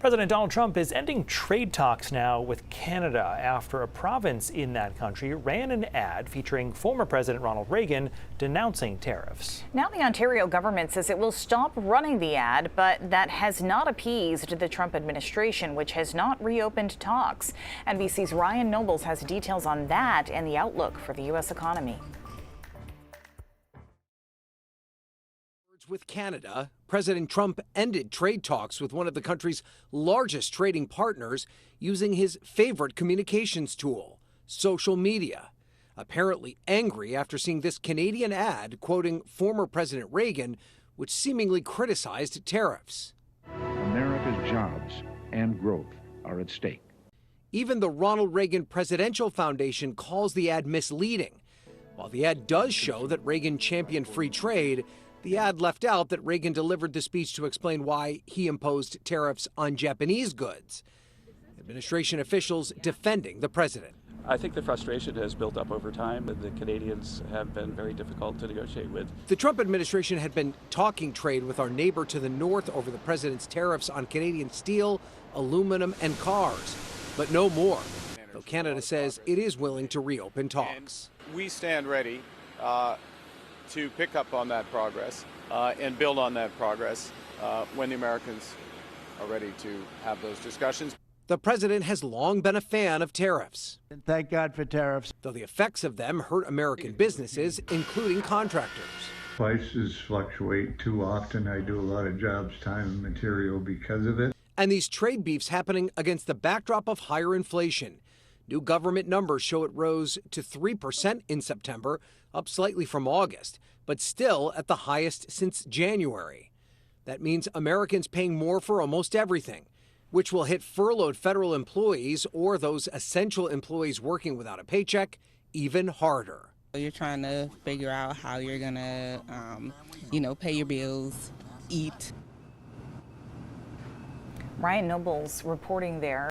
President Donald Trump is ending trade talks now with Canada after a province in that country ran an ad featuring former President Ronald Reagan denouncing tariffs. Now the Ontario government says it will stop running the ad, but that has not appeased the Trump administration, which has not reopened talks. NBC's Ryan Nobles has details on that and the outlook for the U.S. economy. With Canada, President Trump ended trade talks with one of the country's largest trading partners using his favorite communications tool, social media. Apparently angry after seeing this Canadian ad quoting former President Reagan, which seemingly criticized tariffs. America's jobs and growth are at stake. Even the Ronald Reagan Presidential Foundation calls the ad misleading. While the ad does show that Reagan championed free trade, the ad left out that Reagan delivered the speech to explain why he imposed tariffs on Japanese goods. Administration officials defending the president. I think the frustration has built up over time, and the Canadians have been very difficult to negotiate with. The Trump administration had been talking trade with our neighbor to the north over the president's tariffs on Canadian steel, aluminum, and cars, but no more, though Canada says it is willing to reopen talks. And we stand ready to pick up on that progress and build on that progress when the Americans are ready to have those discussions. The president has long been a fan of tariffs. And thank God for tariffs. Though the effects of them hurt American businesses, including contractors. Prices fluctuate too often. I do a lot of jobs, time, and material because of it. And these trade beefs happening against the backdrop of higher inflation. New government numbers show it rose to 3% in September, up slightly from August, but still at the highest since January. That means Americans paying more for almost everything, which will hit furloughed federal employees or those essential employees working without a paycheck even harder. You're trying to figure out how you're going to, pay your bills, eat. Ryan Nobles reporting there.